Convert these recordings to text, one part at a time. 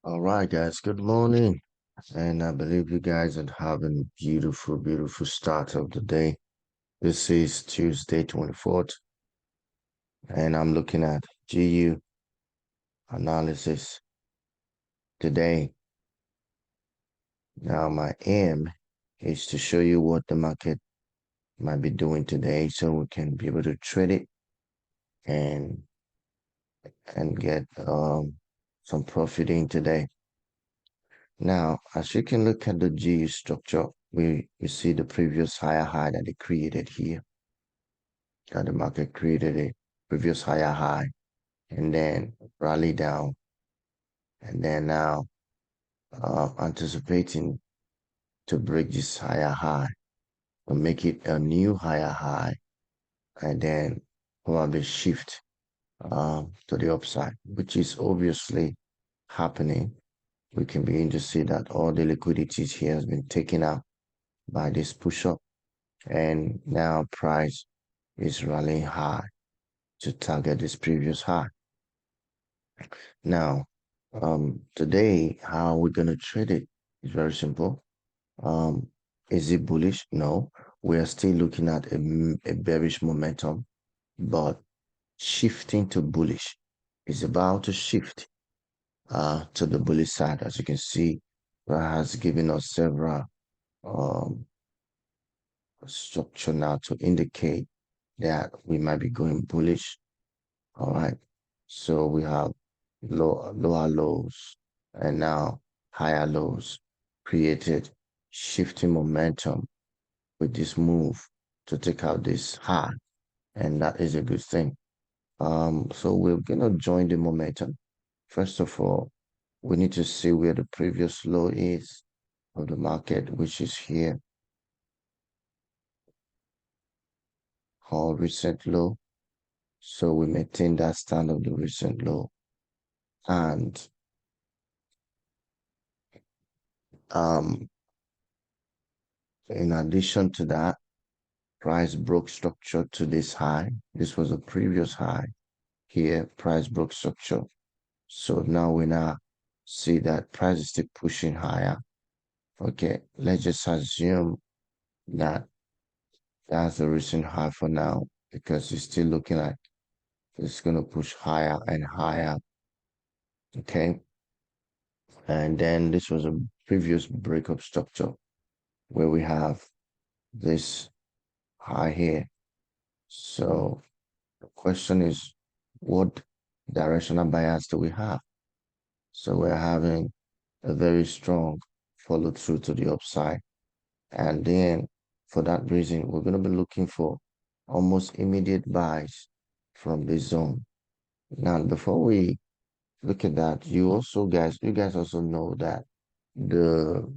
All right, guys, good morning. And I believe you guys are having a beautiful, beautiful start of the day. This is Tuesday, 24th, and I'm looking at GU analysis today. Now, my aim is to show you what the market might be doing today so we can be able to trade it and get some profit in today. Now, as you can look at the GU structure, we see the previous higher high that it created here. The market created a previous higher high and then rally down, and then now anticipating to break this higher high or make it a new higher high, and then probably shift to the upside, which is obviously happening. We can begin to see that all the liquidities here has been taken out by this push up, and now price is rallying high to target this previous high. Now, today, how we're going to trade it is very simple. Is it bullish? No, we are still looking at a bearish momentum, but shifting to bullish is about to shift to the bullish side. As you can see, that has given us several um, structure now to indicate that we might be going bullish. All right. So we have lower lows and now higher lows created shifting momentum with this move to take out this high, and that is a good thing. So we're gonna join the momentum. First of all, we need to see where the previous low is of the market, which is here, called recent low. So we maintain that stand of the recent low. And um, in addition to that, price broke structure to this high. This was a previous high. Here, price broke structure. So now we now see that price is still pushing higher. Okay, let's just assume that that's the recent high for now because it's still looking like it's going to push higher and higher. Okay, and then this was a previous breakup structure where we have this high here. So the question is, what directional bias do we have? So we're having a very strong follow through to the upside. And then for that reason, we're going to be looking for almost immediate buys from this zone. Now, before we look at that, you guys also know that the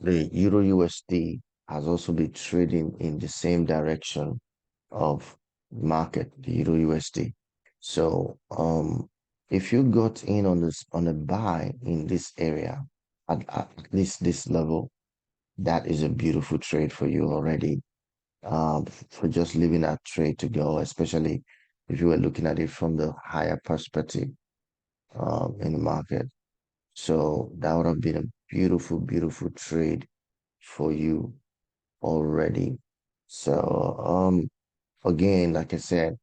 the Euro USD has also been trading in the same direction of market, the Euro USD. So if you got in on a buy in this area at least this level, that is a beautiful trade for you already. For just leaving that trade to go, especially if you were looking at it from the higher perspective in the market. So that would have been a beautiful, beautiful trade for you already. So again, like I said,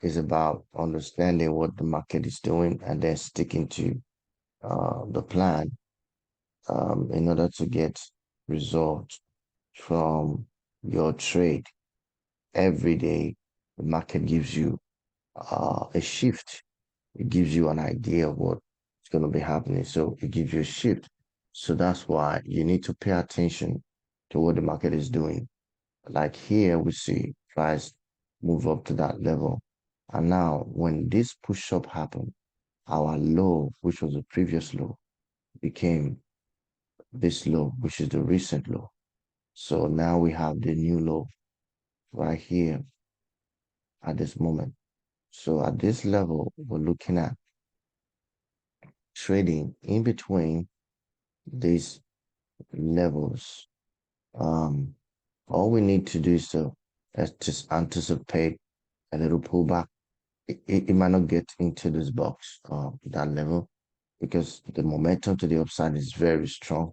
it's about understanding what the market is doing and then sticking to the plan in order to get results from your trade. Every day, the market gives you a shift. It gives you an idea of what's going to be happening. So it gives you a shift. So that's why you need to pay attention to what the market is doing. Like here, we see price move up to that level. And now, when this push up happened, our low, which was the previous low, became this low, which is the recent low. So now we have the new low right here at this moment. So at this level, we're looking at trading in between these levels. Um, all we need to do is to just anticipate a little pullback it might not get into this box, that level, because the momentum to the upside is very strong.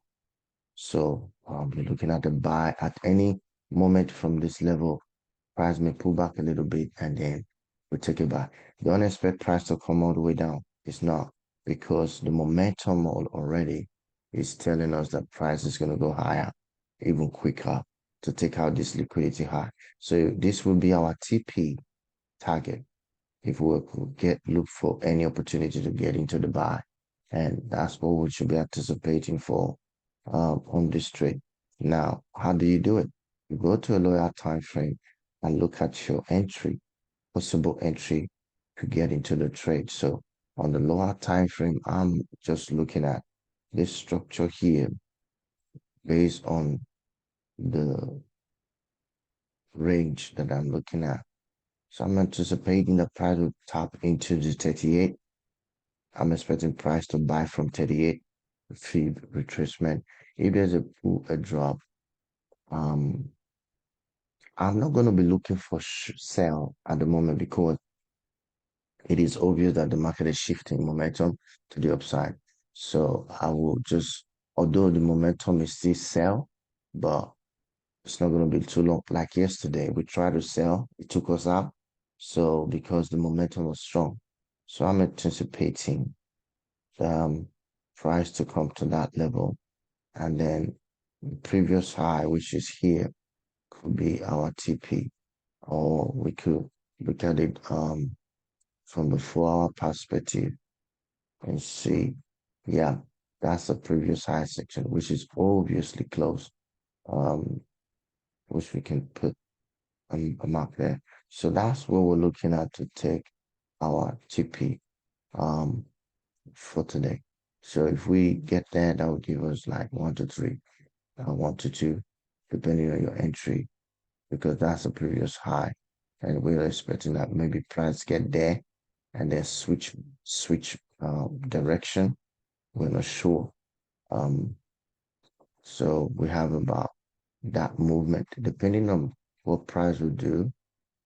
So we're looking at the buy at any moment from this level. Price may pull back a little bit and then we take it back. Don't expect price to come all the way down. It's not, because the momentum already is telling us that price is going to go higher, even quicker, to take out this liquidity high. So this will be our TP target if we could look for any opportunity to get into the buy. And that's what we should be anticipating for on this trade. Now, how do you do it? You go to a lower time frame and look at your entry, possible entry to get into the trade. So on the lower time frame, I'm just looking at this structure here based on the range that I'm looking at. So I'm anticipating the price will tap into the 38. I'm expecting price to buy from 38, fee retracement. If there's a drop, um, I'm not going to be looking for sell at the moment, because it is obvious that the market is shifting momentum to the upside. So I will just, although the momentum is still sell, but it's not going to be too long. Like yesterday, we tried to sell, it took us out. So because the momentum was strong. So I'm anticipating the price to come to that level. And then the previous high, which is here, could be our TP. Or we could look at it from the 4 hour perspective and see, yeah, that's the previous high section, which is obviously close, um, which we can put a mark there. So that's what we're looking at to take our TP um, for today. So if we get there, that will give us like 1 to 3, 1 to 2, depending on your entry, because that's the previous high. And we're expecting that maybe price get there and then switch direction. We're not sure. Um, so we have about that movement, depending on what price will do.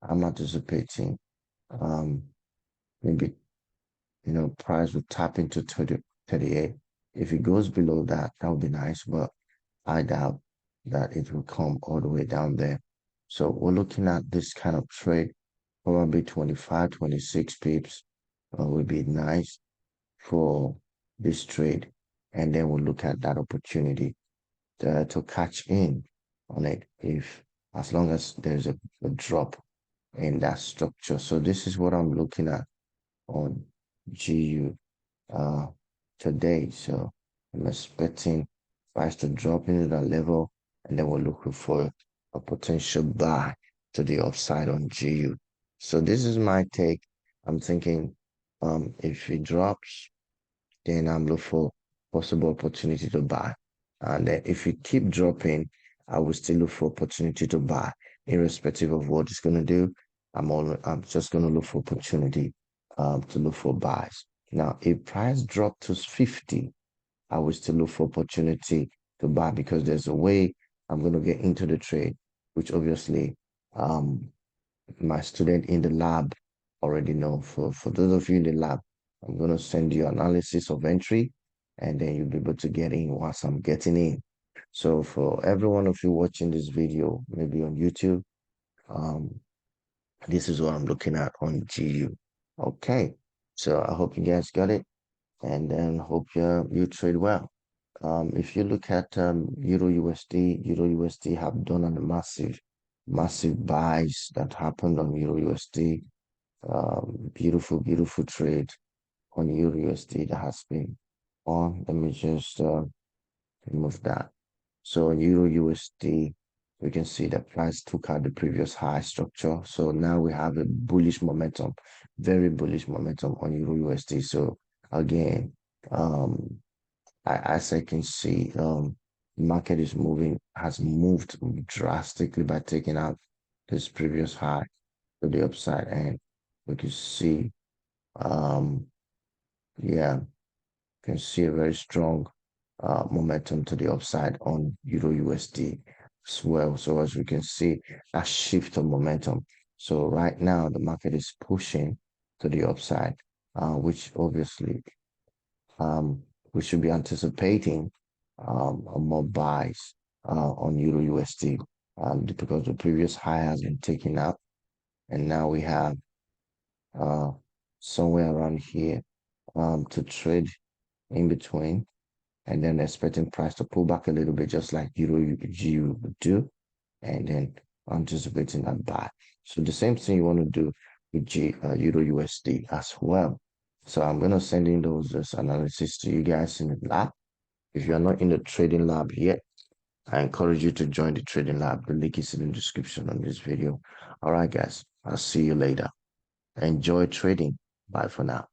I'm anticipating um, maybe price will tap into 38. If it goes below that, that would be nice, but I doubt that it will come all the way down there. So we're looking at this kind of trade, probably 25, 26 pips would be nice for this trade. And then we'll look at that opportunity to catch in on it, if as long as there's a drop in that structure. So this is what I'm looking at on GU uh, today. So I'm expecting price to drop into that level, and then we're looking for a potential buy to the upside on GU. So this is my take. I'm thinking if it drops, then I'm looking for possible opportunity to buy. And then if it keep dropping, I will still look for opportunity to buy, irrespective of what it's going to do. I'm just going to look for opportunity to look for buys. Now, if price drop to 50, I will still look for opportunity to buy, because there's a way I'm going to get into the trade, which obviously um, my student in the lab already know. For those of you in the lab, I'm going to send you analysis of entry, and then you'll be able to get in once I'm getting in. So for every one of you watching this video, maybe on YouTube, um, this is what I'm looking at on GU. Okay, so I hope you guys got it, and then hope you trade well. If you look at Euro USD, Euro USD have done a massive buys that happened on Euro USD. Beautiful, beautiful trade on Euro USD that has been on. Let me just remove that. So on Euro USD, we can see the price took out the previous high structure. So now we have a bullish momentum, very bullish momentum on Euro USD. So again, as I can see, the market has moved drastically by taking out this previous high to the upside, and we can see, um, yeah, can see a very strong momentum to the upside on Euro USD as well. So as we can see, a shift of momentum. So right now the market is pushing to the upside, which obviously we should be anticipating more buys on Euro USD because the previous high has been taken out, and now we have uh, somewhere around here to trade in between, and then expecting price to pull back a little bit, just like Euro GU would do, and then anticipating that buy. So the same thing you want to do with Euro USD as well. So I'm gonna send in those analysis to you guys in the lab. If you're not in the trading lab yet, I encourage you to join the trading lab. The link is in the description on this video. All right, guys, I'll see you later. Enjoy trading. Bye for now.